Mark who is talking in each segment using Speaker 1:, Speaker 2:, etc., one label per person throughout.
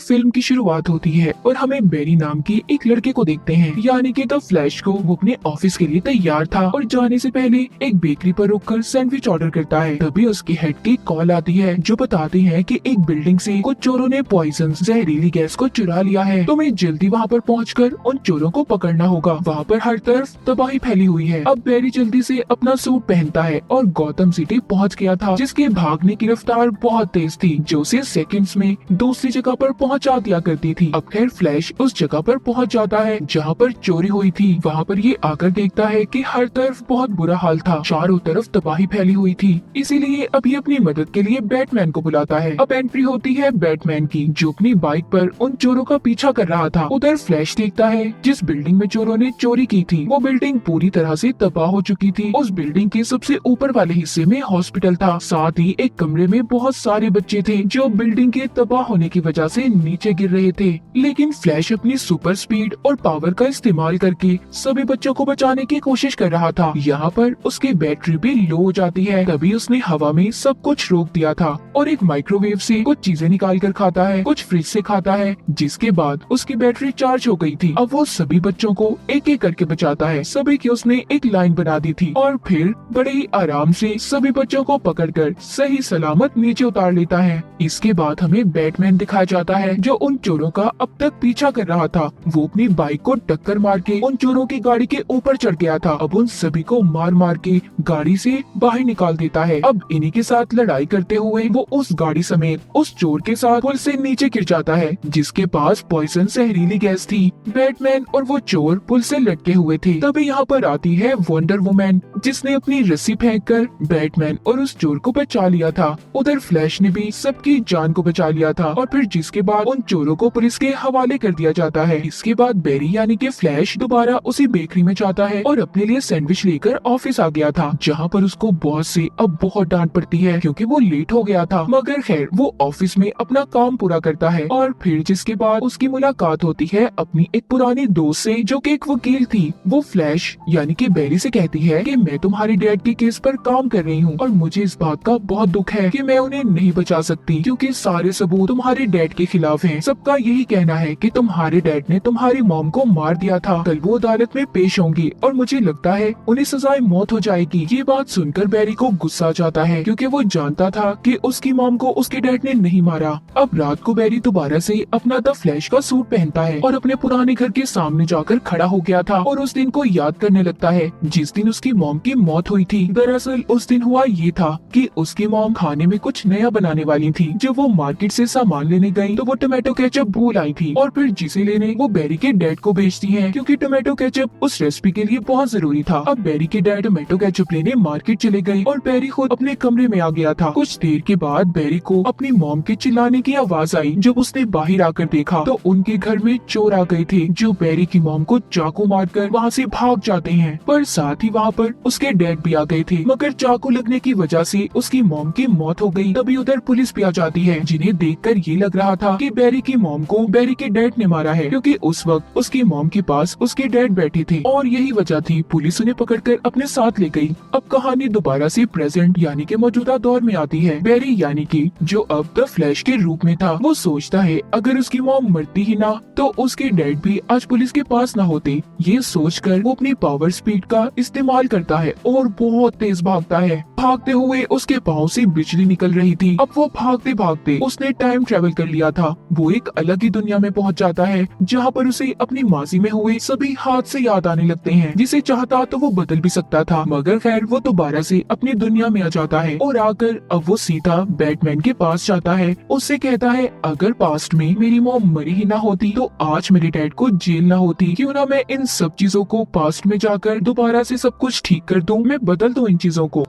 Speaker 1: Film की शुरुआत होती है और हमें बेरी नाम की एक लड़के को देखते हैं, यानी कि द फ्लैश को। वो अपने ऑफिस के लिए तैयार था और जाने से पहले एक बेकरी पर रुककर सैंडविच ऑर्डर करता है। तभी उसके हेड की कॉल आती है जो बताती है कि एक बिल्डिंग से कुछ चोरों ने पॉइजन जहरीली गैस को चुरा लिया है। तुम्हें जल्दी वहाँ पर पहुँचकर उन चोरों को पकड़ना होगा। वहाँ पर हर तरफ तबाही फैली हुई है। अब बेरी जल्दी से अपना सूट पहनता है और गौतम सिटी पहुँच गया था, जिसके भागने की रफ्तार बहुत तेज थी जो उसे सेकंड्स में दूसरी जगह पर पहुंचा दिया करती थी। अब खैर फ्लैश उस जगह पर पहुंच जाता है जहां पर चोरी हुई थी। वहां पर ये आकर देखता है कि हर तरफ बहुत बुरा हाल था, चारों तरफ तबाही फैली हुई थी। इसीलिए अब ये अपनी मदद के लिए बैटमैन को बुलाता है। अब एंट्री होती है बैटमैन की, जो अपनी बाइक पर उन चोरों का पीछा कर रहा था। उधर फ्लैश देखता है जिस बिल्डिंग में चोरों ने चोरी की थी वो बिल्डिंग पूरी तरह से तबाह हो चुकी थी। उस बिल्डिंग के सबसे ऊपर वाले हिस्से में हॉस्पिटल था, साथ ही एक कमरे में बहुत सारे बच्चे थे जो बिल्डिंग के तबाह होने की वजह से नीचे गिर रहे थे। लेकिन फ्लैश अपनी सुपर स्पीड और पावर का इस्तेमाल करके सभी बच्चों को बचाने की कोशिश कर रहा था। यहाँ पर उसकी बैटरी भी लो हो जाती है। तभी उसने हवा में सब कुछ रोक दिया था और एक माइक्रोवेव से कुछ चीजें निकाल कर खाता है, कुछ फ्रिज से खाता है, जिसके बाद उसकी बैटरी चार्ज हो गई थी। अब वो सभी बच्चों को एक एक करके बचाता है। सभी की उसने एक लाइन बना दी थी और फिर बड़े ही आराम से सभी बच्चों को पकड़कर सही सलामत नीचे उतार लेता है। इसके बाद हमें बैटमैन दिखाया जाता है जो उन चोरों का अब तक पीछा कर रहा था। वो अपनी बाइक को टक्कर मार के उन चोरों की गाड़ी के ऊपर चढ़ गया था। अब उन सभी को मार मार के गाड़ी से बाहर निकाल देता है। अब इन्हीं के साथ लड़ाई करते हुए वो उस गाड़ी समेत उस चोर के साथ पुल से नीचे गिर जाता है जिसके पास पॉइजन जहरीली गैस थी। बैटमैन और वो चोर पुल से लटके हुए थे। तभी यहाँ पर आती है वंडर वुमन, जिसने अपनी रस्सी फेंककर बैटमैन और उस चोर को बचा लिया था। उधर फ्लैश ने भी सबकी जान को बचा लिया था और फिर जिसके बाद उन चोरों को पुलिस के हवाले कर दिया जाता है। इसके बाद बेरी यानी कि फ्लैश दोबारा उसी बेकरी में जाता है और अपने लिए सैंडविच लेकर ऑफिस आ गया था, जहाँ पर उसको बॉस से अब बहुत डांट पड़ती है क्योंकि वो लेट हो गया था। मगर खैर वो ऑफिस में अपना काम पूरा करता है और फिर जिसके बाद उसकी मुलाकात होती है अपनी एक पुरानी दोस्त से जो कि एक वकील थी। वो फ्लैश यानी कि बेरी से कहती है कि मैं तुम्हारे डैड के केस पर काम कर रही हूँ और मुझे इस बात का बहुत दुख है कि मैं उन्हें नहीं बचा सकती क्योंकि सारे सबूत तुम्हारे डैड के खिलाफ हैं। सबका यही कहना है कि तुम्हारे डैड ने तुम्हारी मॉम को मार दिया था। कल वो अदालत में पेश होंगी और मुझे लगता है उन्हें सजाए मौत हो जाएगी। ये बात सुनकर बेरी को गुस्सा जाता है क्योंकि वो जानता था कि उसकी मॉम को उसके डैड ने नहीं मारा। अब रात को बेरी दोबारा से अपना द फ्लैश का सूट पहनता है और अपने पुराने घर के सामने जाकर खड़ा हो गया था और उस दिन को याद करने लगता है जिस दिन उसकी मॉम की मौत हुई थी। दरअसल उस दिन हुआ ये था कि उसकी मॉम खाने में कुछ नया बनाने वाली थी। जब वो मार्केट से सामान लेने गई तो वो टोमेटो केचप भूल आई थी और फिर जिसे लेने वो बेरी के डैड को भेजती है क्योंकि टोमेटो केचप उस रेसिपी के लिए बहुत जरूरी था। अब बेरी के डैड टोमेटो केचप लेने मार्केट चले गए और बेरी खुद अपने कमरे में आ गया था। कुछ देर के बाद बेरी को अपनी मॉम के चिल्लाने की आवाज आई। जब उसने बाहर आकर देखा तो उनके घर में चोर आ गए थे जो बेरी की मॉम को चाकू मारकर वहाँ से भाग जाते हैं, पर साथ ही वहाँ पर उसके डैड भी आ गए थे मगर चाकू लगने की वजह से उसकी मॉम की मौत हो गई। तभी उधर पुलिस भी आ जाती है जिन्हें देखकर ये लग रहा था कि बेरी की मॉम को बेरी के डैड ने मारा है क्योंकि उस वक्त उसकी मॉम के पास उसके डैड बैठे थे और यही वजह थी। पुलिस उन्हें पकड़कर अपने साथ ले गई। अब कहानी दोबारा से प्रेजेंट यानी कि मौजूदा दौर में आती है। बेरी यानी कि जो अब द फ्लैश के रूप में था वो सोचता है अगर उसकी मॉम मरती ही ना तो उसके डैड भी आज पुलिस के पास ना होते। ये सोचकर वो अपनी पावर स्पीड का इस्तेमाल करता है और बहुत तेज भागता है। भागते हुए उसके पाँव से बिजली निकल रही थी। अब वो भागते भागते उसने टाइम ट्रेवल कर लिया था। वो एक अलग ही दुनिया में पहुंच जाता है जहाँ पर उसे अपनी माजी में हुए सभी हादसे याद आने लगते हैं। जिसे चाहता तो वो बदल भी सकता था मगर खैर वो दोबारा से अपनी दुनिया में आ जाता है और आकर अब वो सीधा बैटमैन के पास जाता है। उससे कहता है अगर पास्ट में मेरी मॉम मरी ही ना होती तो आज मेरे डैड को जेल ना होती। क्यों ना मैं इन सब चीजों को पास्ट में जाकर दोबारा से सब कुछ ठीक कर दूं, मैं बदल दूं इन चीजों को।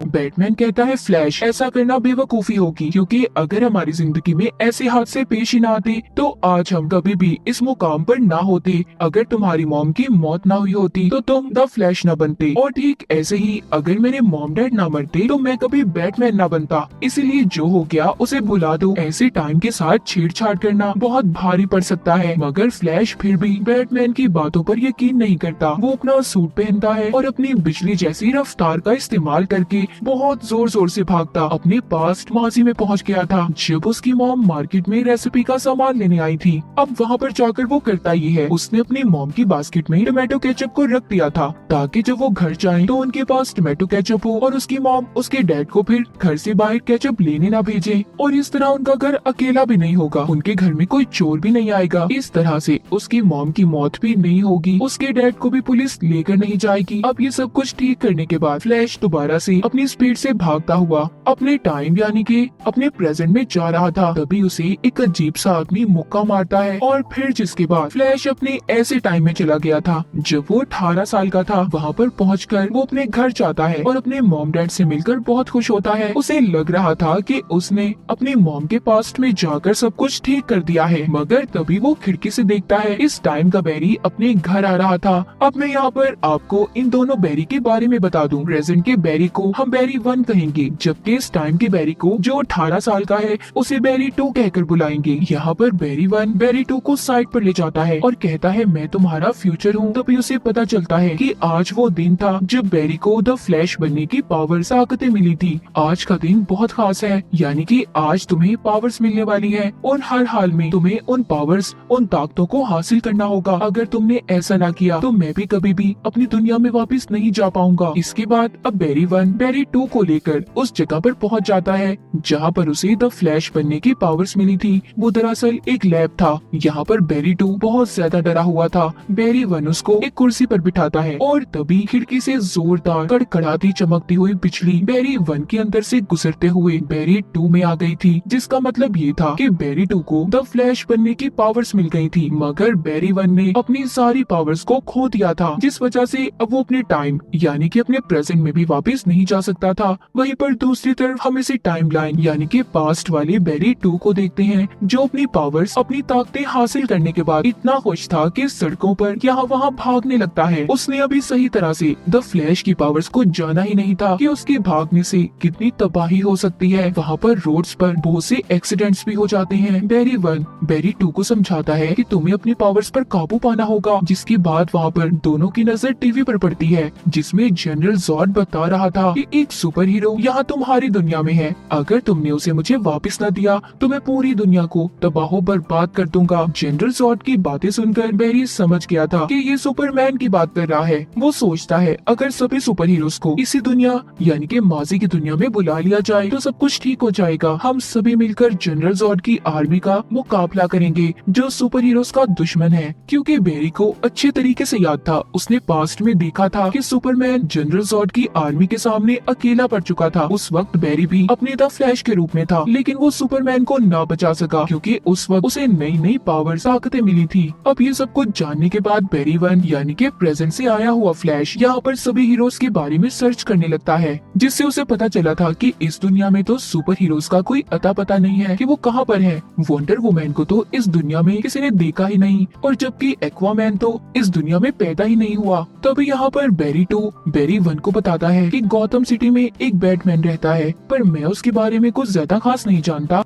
Speaker 1: बैटमैन कहता है फ्लैश ऐसा करना बेवकूफी होगी क्योंकि अगर हमारी जिंदगी में ऐसे हादसे पेश ही ना आते तो आज हम कभी भी इस मुकाम पर ना होते। अगर तुम्हारी मॉम की मौत ना हुई होती तो तुम द फ्लैश ना बनते और ठीक ऐसे ही अगर मेरे मॉम डैड ना मरते तो मैं कभी बैटमैन ना बनता। इसीलिए जो हो गया उसे भुला दो। ऐसे टाइम के साथ छेड़छाड़ करना बहुत भारी पड़ सकता है मगर फ्लैश फिर भी बैटमैन की बातों पर यकीन नहीं करता। वो अपना सूट पहनता है और अपनी बिजली जैसी रफ्तार का इस्तेमाल करके बहुत जोर जोर से भागता अपने पास्ट माजी में पहुंच गया था, जब उसकी मॉम मार्केट में रेसिपी का सामान लेने आई थी। अब वहाँ पर जाकर वो करता ये है, उसने अपनी मॉम की बास्केट में टोमेटो केचप को रख दिया था ताकि जब वो घर जाए तो उनके पास टोमेटो केचप हो और उसकी मॉम उसके डैड को फिर घर से बाहर केचप लेने ना भेजे, और इस तरह उनका घर अकेला भी नहीं होगा, उनके घर में कोई चोर भी नहीं आएगा। इस तरह से उसकी मॉम की मौत भी नहीं होगी, उसके डैड को भी पुलिस लेकर नहीं जाएगी। अब ये सब कुछ ठीक करने के बाद फ्लैश दोबारा से अपनी स्पीड से भागता हुआ अपने टाइम यानी कि अपने प्रेजेंट में जा रहा था। तभी उसे एक अजीब सा आदमी मुक्का मारता है और फिर जिसके बाद फ्लैश अपने ऐसे टाइम में चला गया था जब वो 18 साल का था। वहाँ पर पहुंचकर वो अपने घर जाता है और अपने मॉम डैड से मिलकर बहुत खुश होता है। उसे लग रहा था कि उसने अपनी मॉम के पास्ट में जाकर सब कुछ ठीक कर दिया है, मगर तभी वो खिड़की से देखता है इस टाइम का बैरी अपने घर आ रहा था। अब मैं यहाँ पर आपको इन दोनों बैरी के बारे में बता दूं। प्रेजेंट के बैरी को हम बैरी 1 कहेंगे, जबकि इस टाइम के बैरी को जो 18 साल का है उसे बैरी 2 कहकर बुलाएंगे। यहाँ पर बैरी 1 बैरी 2 को साइड पर ले जाता है और कहता है मैं तुम्हारा फ्यूचर हूँ। तभी उसे पता चलता है कि आज वो दिन था जब बैरी को द फ्लैश बनने की पावर ताकतें मिली थी। आज का दिन बहुत खास है, यानी कि आज तुम्हें पावर्स मिलने वाली है और हर हाल में तुम्हें उन पावर्स उन ताकतों को हासिल करना होगा। अगर तुमने ऐसा ना किया तो मैं भी कभी भी अपनी दुनिया में वापस नहीं जा पाऊंगा। इसके बाद अब बैरी 1 बैरी 2 को लेकर उस जगह पर पहुंच जाता है जहां पर उसे द फ्लैश बनने की पावर्स मिली थी। वो दरअसल एक लैब था। यहाँ पर बैरी 2 बहुत ज्यादा डरा हुआ था। बैरी 1 उसको एक कुर्सी पर बिठाता है और तभी खिड़की से जोरदार कड़कड़ाती चमकती हुई बिजली बैरी 1 के अंदर से गुजरते हुए बैरी 2 में आ गई थी, जिसका मतलब ये था कि बैरी 2 को द फ्लैश बनने की पावर्स मिल गई थी। मगर बैरी 1 ने अपनी सारी पावर्स को खो दिया था, जिस वजह से अब वो अपने टाइम यानी कि अपने प्रेजेंट में भी वापस नहीं जा सकता था। वहीं पर दूसरी तरफ हम इसी टाइम लाइन यानी कि पास्ट वाले बैरी 2 को देखते हैं, जो अपनी पावर्स अपनी ताकतें हासिल करने के बाद इतना खुश था कि सड़कों पर यहाँ वहाँ भागने लगता है। उसने अभी सही तरह से द फ्लैश की पावर्स को जाना ही नहीं था कि उसके भागने से कितनी तबाही हो सकती है। वहाँ पर रोड्स पर बहुत से एक्सीडेंट्स भी हो जाते हैं। बैरी 1 बैरी 2 को समझाता है कि तुम्हें अपनी पावर्स पर काबू पाना होगा। जिसके बाद वहाँ पर दोनों की नजर टीवी पर पड़ती है, जिसमें जनरल जॉर्ड बता रहा था कि एक सुपर हीरो यहाँ तुम्हारी दुनिया में है, अगर तुमने उसे मुझे वापस न दिया तो मैं पूरी दुनिया को तबाह बर्बाद कर दूंगा। जनरल जॉर्ड की बातें सुनकर बैरी समझ गया था कि ये सुपरमैन की बात कर रहा है। वो सोचता है अगर सभी सुपर हीरोज को इसी दुनिया यानी कि माजी की दुनिया में बुला लिया जाए तो सब कुछ ठीक हो जाएगा। हम सभी मिलकर जनरल जॉर्ड की आर्मी का मुकाबला करेंगे जो सुपर हीरोज का दुश्मन है। क्योंकि बैरी को अच्छे तरीके से याद था, उसने पास्ट में देखा था कि सुपरमैन जनरल जॉर्ड की आर्मी के सामने अकेला पड़ चुका था। उस वक्त बैरी भी अपने द फ्लैश के रूप में था, लेकिन वो सुपरमैन को ना बचा सका क्योंकि उस वक्त उसे नई नई पावर ताकतें मिली थी। अब ये सब कुछ जानने के बाद बैरी 1 यानी कि प्रेजेंट से आया हुआ फ्लैश यहाँ पर सभी हीरोज के बारे में सर्च करने लगता है, जिससे उसे पता चला था कि इस दुनिया में तो सुपर हीरोज का कोई अता पता नहीं है कि वो कहाँ पर है। वंडर वुमैन को तो इस दुनिया में किसी ने देखा ही नहीं, और जबकि एक्वामैन तो इस दुनिया में पैदा ही नहीं हुआ। तभी यहाँ पर बैरी 2 बैरी 1 को बताता है कि गौतम सिटी में एक बैटमैन रहता है, पर मैं उसके बारे में कुछ ज्यादा खास नहीं जानता।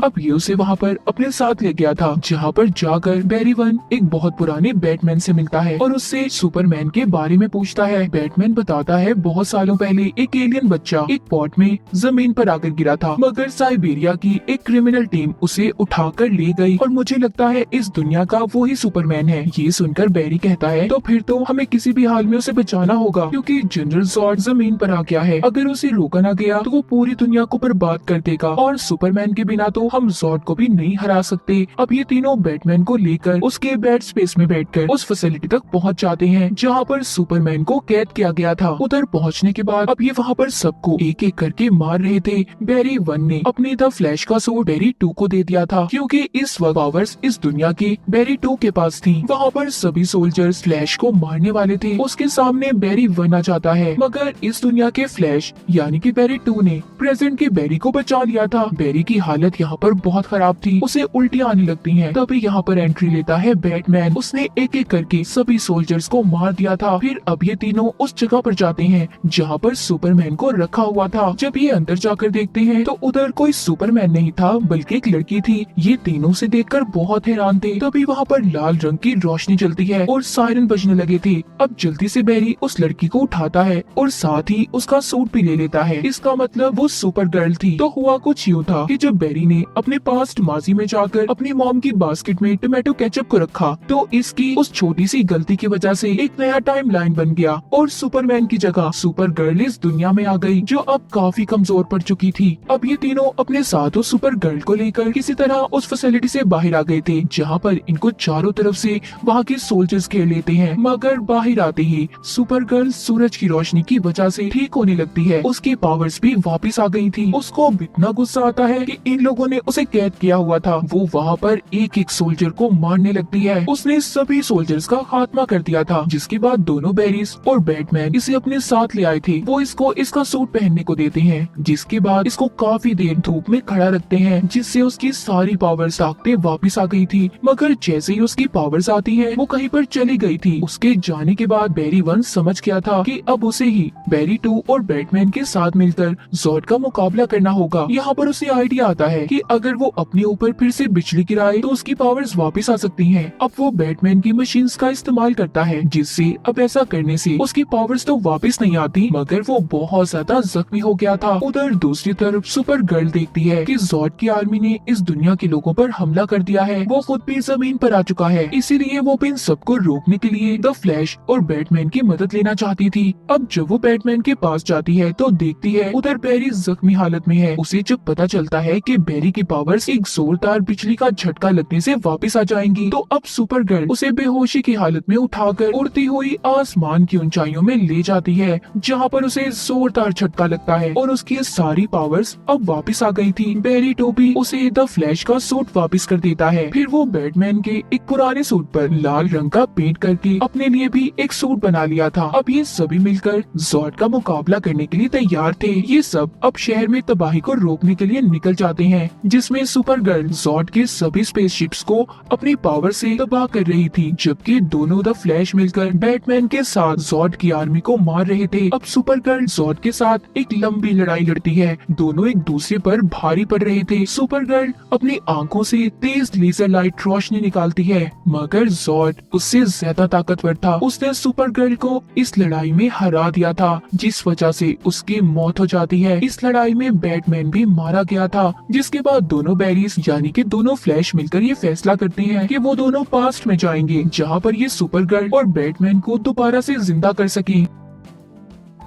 Speaker 1: अब ये उसे वहाँ पर अपने साथ ले गया था, जहाँ पर जाकर बैरी 1 एक बहुत पुराने बैटमैन से मिलता है और उससे सुपरमैन के बारे में पूछता है। बैटमैन बताता है बहुत सालों पहले एक एलियन बच्चा एक पॉट में जमीन पर आकर गिरा था, मगर साइबेरिया की एक क्रिमिनल टीम उसे उठाकर ले गई और मुझे लगता है इस दुनिया का वो ही सुपरमैन है। ये सुनकर बैरी कहता है तो फिर तो हमें किसी भी हाल में उसे बचाना होगा, क्योंकि जनरल जॉर्ड जमीन पर आ गया है। अगर उसे रोका ना गया तो वो पूरी दुनिया को बर्बाद कर देगा और सुपरमैन के बिना तो हम जॉर्ड को भी नहीं हरा सकते। अब ये तीनों बैटमैन को लेकर उसके बैट स्पेस में बैठकर उस फैसिलिटी तक पहुंच जाते हैं जहां पर सुपरमैन को कैद किया गया था। उधर पहुंचने के बाद अब ये वहां पर सबको एक एक करके मार रहे थे। बैरी 1 ने अपने द फ्लैश का सूट बैरी 2 को दे दिया था, क्योंकि इस वक्त पावर्स इस दुनिया की बैरी 2 के पास थी। वहाँ पर सभी सोल्जर्स फ्लैश को मारने वाले थे। उसके सामने बैरी 1 आ जाता है, मगर इस दुनिया के फ्लैश यानी कि बैरी 2 ने प्रेजेंट के बैरी को बचा लिया था। बैरी की हालत यहाँ यहाँ पर बहुत खराब थी, उसे उल्टी आने लगती हैं। तभी यहाँ पर एंट्री लेता है बैटमैन। उसने एक एक करके सभी सोल्जर्स को मार दिया था। फिर अब ये तीनों उस जगह पर जाते हैं जहाँ पर सुपरमैन को रखा हुआ था। जब ये अंदर जाकर देखते हैं तो उधर कोई सुपरमैन नहीं था बल्कि एक लड़की थी। ये तीनों से देखकर बहुत हैरान थे। तभी वहाँ पर लाल रंग की रोशनी चलती है और सायरन बजने लगे थे। अब जल्दी से बैरी उस लड़की को उठाता है और साथ ही उसका सूट भी ले लेता है। इसका मतलब वो सुपर गर्ल थी। तो हुआ कुछ यूँ था कि जब बैरी ने अपने पास्ट माजी में जाकर अपनी मॉम की बास्केट में टोमेटो केचप को रखा तो इसकी उस छोटी सी गलती की वजह से एक नया टाइम लाइन बन गया और सुपरमैन की जगह सुपर गर्ल इस दुनिया में आ गई जो अब काफी कमजोर पड़ चुकी थी। अब ये तीनों अपने साथ उस सुपर गर्ल को लेकर किसी तरह उस फैसिलिटी से बाहर आ गए थे जहाँ पर इनको चारों तरफ से वहाँ के सोल्जर्स घेर लेते हैं। मगर बाहर आते ही सुपर गर्ल सूरज की रोशनी की वजह से ठीक होने लगती है। उसकी पावर्स भी वापस आ गई थी। उसको इतना गुस्सा आता है कि इन लोगों ने उसे कैद किया हुआ था। वो वहाँ पर एक एक सोल्जर को मारने लगती है। उसने सभी सोल्जर्स का खात्मा कर दिया था। जिसके बाद दोनों बैरीज और बैटमैन इसे अपने साथ ले आए थे। वो इसको इसका सूट पहनने को देते हैं। जिसके बाद इसको काफी देर धूप में खड़ा रखते हैं जिससे उसकी सारी पावर्स ताकतें वापस आ गई थी। मगर जैसे ही उसकी पावर्स आती है वो कहीं पर चली गई थी। उसके जाने के बाद बैरी 1 समझ गया था कि अब उसे ही बैरी 2 और बैटमैन के साथ मिलकर ज़ॉर्ड का मुकाबला करना होगा। यहाँ पर उसे आइडिया आता है कि अगर वो अपने ऊपर फिर से बिजली गिराए तो उसकी पावर्स वापस आ सकती हैं। अब वो बैटमैन की मशीन्स का इस्तेमाल करता है जिससे अब ऐसा करने से उसकी पावर्स तो वापस नहीं आती मगर वो बहुत ज्यादा जख्मी हो गया था। उधर दूसरी तरफ सुपर गर्ल देखती है कि ज़ॉर्ड की आर्मी ने इस दुनिया के लोगों पर हमला कर दिया है। वो खुद भी जमीन पर आ चुका है। इसीलिए वो इन सबको रोकने के लिए द फ्लैश और बैटमैन की मदद लेना चाहती थी। अब जब वो बैटमैन के पास जाती है तो देखती है उधर बैरी जख्मी हालत में है। उसे जब पता चलता है कि बैरी की पावर्स एक जोरदार बिजली का झटका लगने से वापस आ जाएंगी तो अब सुपर गर्ल उसे बेहोशी की हालत में उठाकर उड़ती हुई आसमान की ऊंचाइयों में ले जाती है जहाँ पर उसे जोरदार झटका लगता है और उसकी सारी पावर्स अब वापस आ गई थी। बैरी 2 भी उसे द फ्लैश का सूट वापस कर देता है। फिर वो बैटमैन के एक पुराने सूट पर लाल रंग का पेंट करके अपने लिए भी एक सूट बना लिया था। अब ये सभी मिलकर ज़ॉर्ड का मुकाबला करने के लिए तैयार थे। ये सब अब शहर में तबाही को रोकने के लिए निकल जाते हैं जिसमें सुपर गर्ल ज़ॉर्ड के सभी स्पेसशिप्स को अपनी पावर से तबाह कर रही थी जबकि दोनों द फ्लैश मिलकर बैटमैन के साथ ज़ॉर्ड की आर्मी को मार रहे थे। अब सुपर गर्ल ज़ॉर्ड के साथ एक लंबी लड़ाई लड़ती है। दोनों एक दूसरे पर भारी पड़ रहे थे। सुपर गर्ल अपनी आंखों से तेज लेजर लाइट रोशनी निकालती है मगर ज़ॉर्ड उससे ज्यादा ताकतवर था। उसने सुपर गर्ल को इस लड़ाई में हरा दिया था जिस वजह से उसकी मौत हो जाती है। इस लड़ाई में बैटमैन भी मारा गया था। जिसके बाद दोनों बैरीज यानी कि दोनों फ्लैश मिलकर ये फैसला करते हैं कि वो दोनों पास्ट में जाएंगे जहाँ पर ये सुपर गर्ल और बैटमैन को दोबारा से जिंदा कर सके।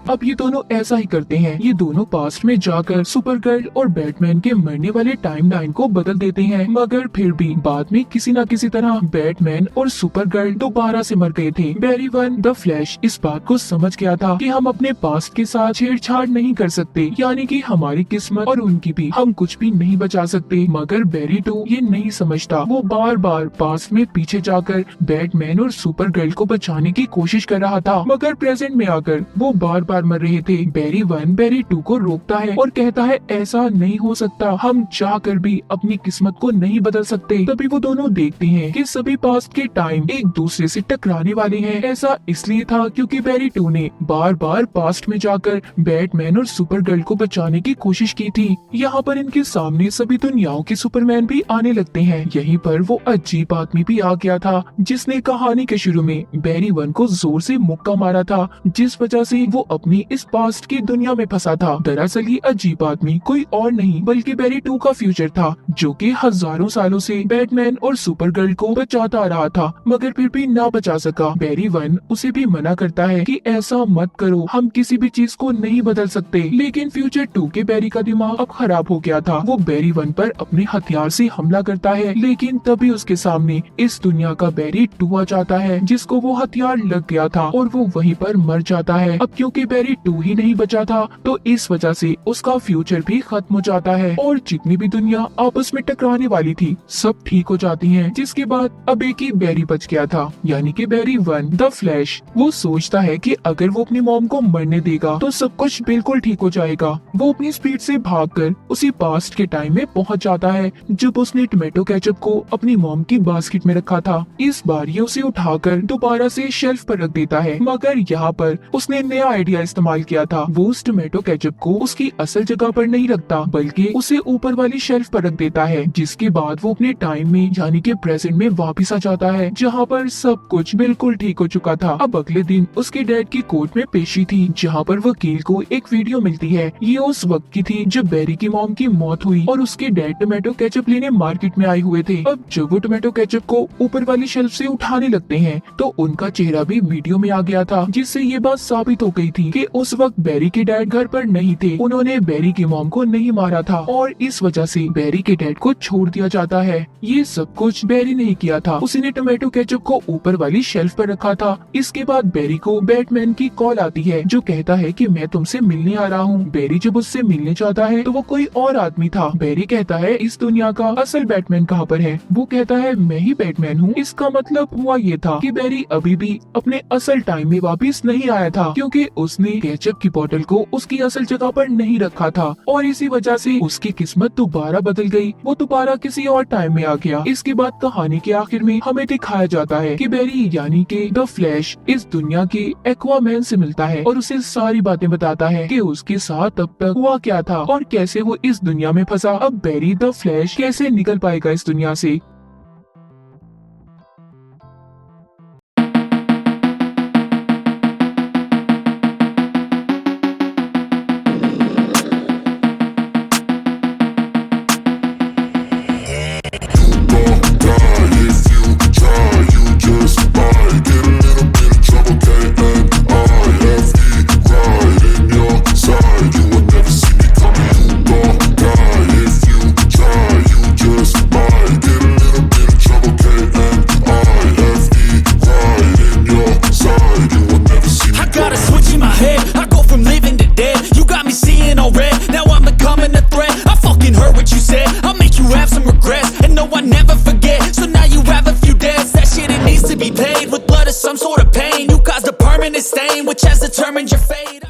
Speaker 1: अब ये दोनों ऐसा ही करते हैं। ये दोनों पास्ट में जाकर सुपर गर्ल और बैटमैन के मरने वाले टाइमलाइन को बदल देते हैं मगर फिर भी बाद में किसी न किसी तरह बैटमैन और सुपर गर्ल दोबारा से मर गए थे। बैरी 1 द फ्लैश इस बात को समझ गया था कि हम अपने पास्ट के साथ छेड़छाड़ नहीं कर सकते यानी कि हमारी किस्मत और उनकी भी हम कुछ भी नहीं बचा सकते। मगर बैरी 2 ये नहीं समझता। वो बार बार पास्ट में पीछे जाकर बैटमैन और सुपर गर्ल को बचाने की कोशिश कर रहा था मगर प्रेजेंट में आकर वो बार बार मर रहे थे। बैरी 1 बैरी 2 को रोकता है और कहता है ऐसा नहीं हो सकता, हम चाहकर भी अपनी किस्मत को नहीं बदल सकते। तभी वो दोनों देखते हैं कि सभी पास्ट के टाइम एक दूसरे से टकराने वाले हैं। ऐसा इसलिए था क्योंकि बैरी 2 ने बार बार पास्ट में जाकर बैटमैन और सुपर गर्ल को बचाने की कोशिश की थी। यहाँ पर इनके सामने सभी दुनियाओं के सुपरमैन भी आने लगते हैं। यहीं पर वो अजीब आदमी भी आ गया था जिसने कहानी के शुरू में बैरी 1 को जोर से मुक्का मारा था जिस वजह से वो अपनी इस पास्ट की दुनिया में फंसा था। दरअसल ये अजीब आदमी कोई और नहीं बल्कि बैरी 2 का फ्यूचर था जो कि हजारों सालों से बैटमैन और सुपर गर्ल को बचाता रहा था मगर फिर भी ना बचा सका। बैरी 1 उसे भी मना करता है कि ऐसा मत करो, हम किसी भी चीज को नहीं बदल सकते। लेकिन फ्यूचर 2 के बैरी का दिमाग अब खराब हो गया था। वो बैरी 1 पर अपने हथियार से हमला करता है लेकिन तभी उसके सामने इस दुनिया का बैरी 2 आ जाता है जिसको वो हथियार लग गया था और वो वहीं पर मर जाता है। अब क्योंकि बैरी 2 ही नहीं बचा था, तो इस वजह से उसका फ्यूचर भी खत्म हो जाता है और जितनी भी दुनिया आपस में टकराने वाली थी सब ठीक हो जाती हैं। जिसके बाद अब एक ही बैरी बच गया था, यानी कि बैरी 1 द फ्लैश। वो सोचता है कि अगर वो अपनी मॉम को मरने देगा तो सब कुछ बिल्कुल ठीक हो जाएगा। वो अपनी स्पीड से भागकर उसी पास्ट के टाइम में पहुंच जाता है जब उसने टोमेटो केचप को अपनी मॉम की बास्केट में रखा था। इस बार ये उसे उठाकर दोबारा से शेल्फ पर रख देता है, मगर यहाँ पर उसने नया आइडिया इस्तेमाल किया था। वो उस टोमेटो केचप को उसकी असल जगह पर नहीं रखता बल्कि उसे ऊपर वाली शेल्फ पर रख देता है। जिसके बाद वो अपने टाइम में यानी कि प्रेजेंट में वापस आ जाता है जहाँ पर सब कुछ बिल्कुल ठीक हो चुका था। अब अगले दिन उसके डैड की कोर्ट में पेशी थी जहाँ पर वकील को एक वीडियो मिलती है। ये उस वक्त की थी जब बैरी की मॉम की मौत हुई और उसके डैड टोमेटो केचप लेने मार्केट में आए हुए थे। अब जब वो टोमेटो केचप को ऊपर वाली शेल्फ से उठाने लगते हैं तो उनका चेहरा भी वीडियो में आ गया था, जिससे ये बात साबित हो गई थी कि उस वक्त बैरी के डैड घर पर नहीं थे। उन्होंने बैरी की मॉम को नहीं मारा था और इस वजह से बैरी के डैड को छोड़ दिया जाता है। ये सब कुछ बैरी नहीं किया था, उसने टोमेटो केचप को ऊपर वाली शेल्फ पर रखा था। इसके बाद बैरी को बैटमैन की कॉल आती है जो कहता है कि मैं तुमसे मिलने आ रहा हूँ। बैरी जब उससे मिलने जाता है तो वो कोई और आदमी था। बैरी कहता है इस दुनिया का असल बैटमैन कहाँ पर है? वो कहता है मैं ही बैटमैन हूँ। इसका मतलब हुआ ये था कि बैरी अभी भी अपने असल टाइम में वापस नहीं आया था क्योंकि उसने केचप की बोतल को उसकी असल जगह पर नहीं रखा था और इसी वजह से उसकी किस्मत दोबारा बदल गई। वो दोबारा किसी और टाइम में आ गया। इसके बाद कहानी के आखिर में हमें दिखाया जाता है कि बैरी यानी कि द फ्लैश इस दुनिया के एक्वामैन से मिलता है और उसे सारी बातें बताता है कि उसके साथ अब तक हुआ क्या था और कैसे वो इस दुनिया में फंसा। अब बैरी द फ्लैश कैसे निकल पाएगा इस दुनिया से।
Speaker 2: Some sort of pain, you caused a permanent stain, which has determined your fate.